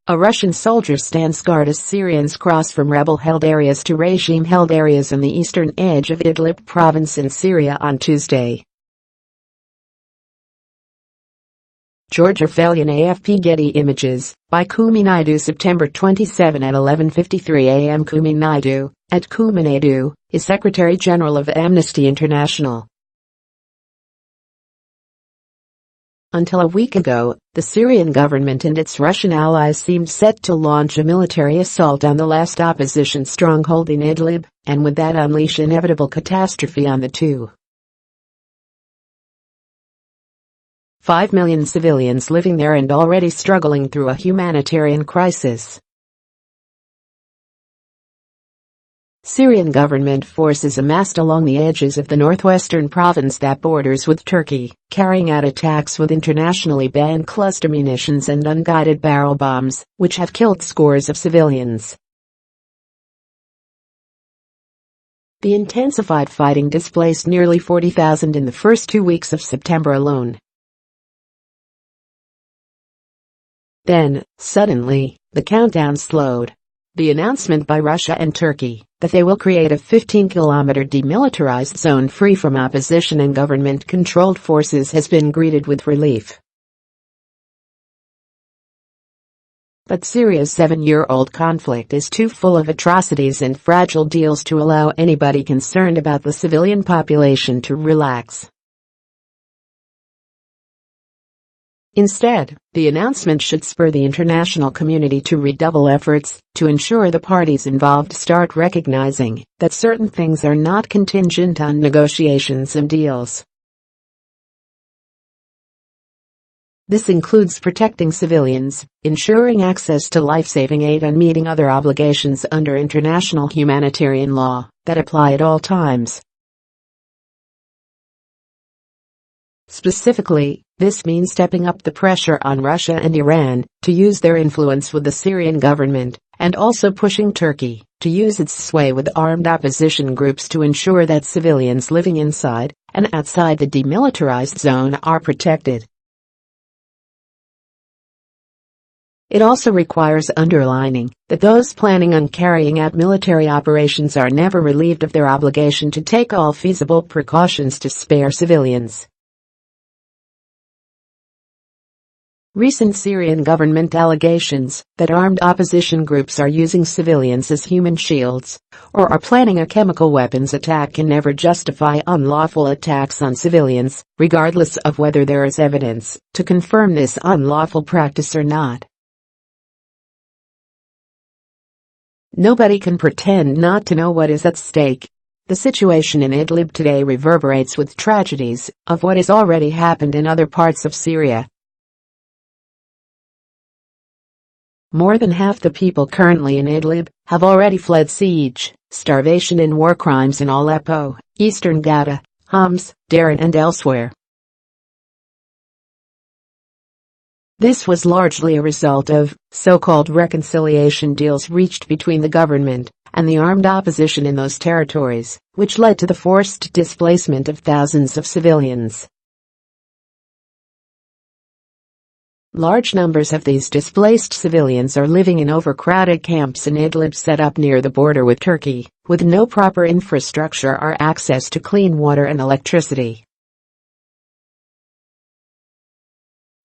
A Russian soldier stands guard as Syrians cross from rebel-held areas to regime-held areas on the eastern edge of Idlib province in Syria on Tuesday. George Ourfalian AFP Getty Images, by Kumi Naidoo September 27 at 11:53 AM Kumi Naidoo, at Kumi Naidoo, is Secretary General of Amnesty International. Until a week ago, the Syrian government and its Russian allies seemed set to launch a military assault on the last opposition stronghold in Idlib, and with that unleash inevitable catastrophe on the 2.5 million civilians living there and already struggling through a humanitarian crisis. Syrian government forces amassed along the edges of the northwestern province that borders with Turkey, carrying out attacks with internationally banned cluster munitions and unguided barrel bombs, which have killed scores of civilians. The intensified fighting displaced nearly 40,000 in the first 2 weeks of September alone. Then, suddenly, the countdown slowed. The announcement by Russia and Turkey that they will create a 15-kilometer demilitarized zone free from opposition and government-controlled forces has been greeted with relief. But Syria's 7-year-old conflict is too full of atrocities and fragile deals to allow anybody concerned about the civilian population to relax. Instead, the announcement should spur the international community to redouble efforts to ensure the parties involved start recognizing that certain things are not contingent on negotiations and deals. This includes protecting civilians, ensuring access to life-saving aid and meeting other obligations under international humanitarian law that apply at all times. Specifically, this means stepping up the pressure on Russia and Iran to use their influence with the Syrian government, and also pushing Turkey to use its sway with armed opposition groups to ensure that civilians living inside and outside the demilitarized zone are protected. It also requires underlining that those planning on carrying out military operations are never relieved of their obligation to take all feasible precautions to spare civilians. Recent Syrian government allegations that armed opposition groups are using civilians as human shields or are planning a chemical weapons attack can never justify unlawful attacks on civilians, regardless of whether there is evidence to confirm this unlawful practice or not. Nobody can pretend not to know what is at stake. The situation in Idlib today reverberates with tragedies of what has already happened in other parts of Syria. More than half the people currently in Idlib have already fled siege, starvation and war crimes in Aleppo, eastern Ghouta, Homs, Daran and elsewhere. This was largely a result of so-called reconciliation deals reached between the government and the armed opposition in those territories, which led to the forced displacement of thousands of civilians. Large numbers of these displaced civilians are living in overcrowded camps in Idlib set up near the border with Turkey, with no proper infrastructure or access to clean water and electricity.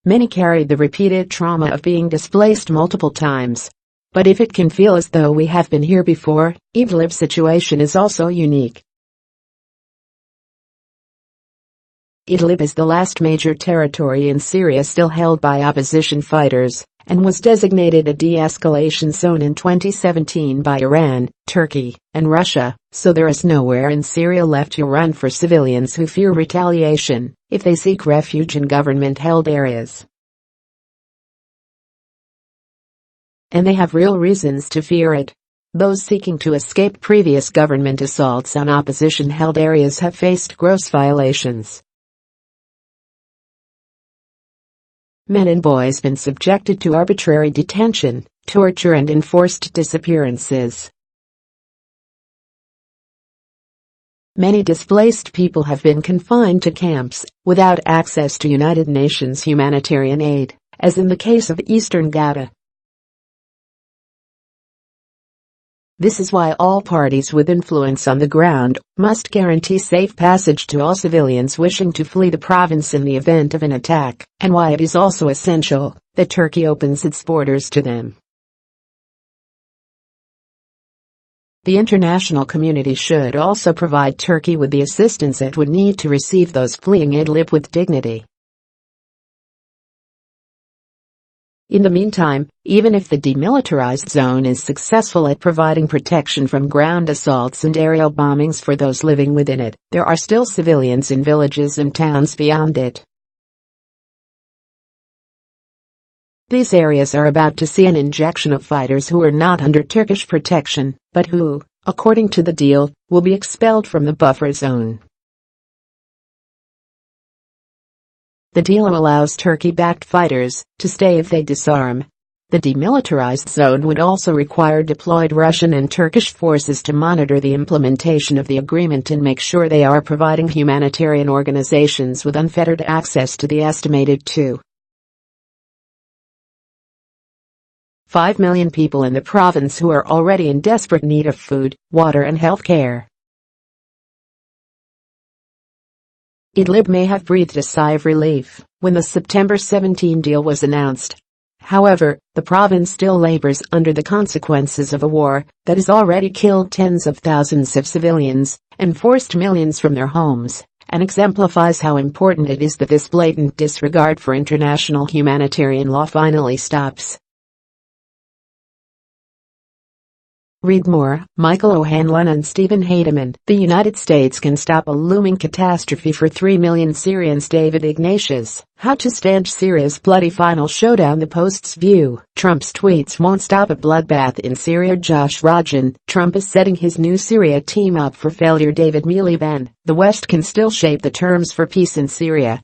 Many carried the repeated trauma of being displaced multiple times. But if it can feel as though we have been here before, Idlib's situation is also unique. Idlib is the last major territory in Syria still held by opposition fighters, and was designated a de-escalation zone in 2017 by Iran, Turkey, and Russia, so there is nowhere in Syria left to run for civilians who fear retaliation if they seek refuge in government-held areas. And they have real reasons to fear it. Those seeking to escape previous government assaults on opposition-held areas have faced gross violations. Men and boys been subjected to arbitrary detention, torture and enforced disappearances. Many displaced people have been confined to camps, without access to United Nations humanitarian aid, as in the case of eastern Ghouta. This is why all parties with influence on the ground must guarantee safe passage to all civilians wishing to flee the province in the event of an attack, and why it is also essential that Turkey opens its borders to them. The international community should also provide Turkey with the assistance it would need to receive those fleeing Idlib with dignity. In the meantime, even if the demilitarized zone is successful at providing protection from ground assaults and aerial bombings for those living within it, there are still civilians in villages and towns beyond it. These areas are about to see an injection of fighters who are not under Turkish protection, but who, according to the deal, will be expelled from the buffer zone. The deal allows Turkey-backed fighters to stay if they disarm. The demilitarized zone would also require deployed Russian and Turkish forces to monitor the implementation of the agreement and make sure they are providing humanitarian organizations with unfettered access to the estimated 2.5 million people in the province who are already in desperate need of food, water and health care. Idlib may have breathed a sigh of relief when the September 17 deal was announced. However, the province still labors under the consequences of a war that has already killed tens of thousands of civilians and forced millions from their homes, and exemplifies how important it is that this blatant disregard for international humanitarian law finally stops. Read more, Michael O'Hanlon and Stephen Hademan. The United States can stop a looming catastrophe for 3 million Syrians. David Ignatius. How to stanch Syria's bloody final showdown. The Post's view. Trump's tweets won't stop a bloodbath in Syria. Josh Rajan. Trump is setting his new Syria team up for failure. David Miliband. The West can still shape the terms for peace in Syria,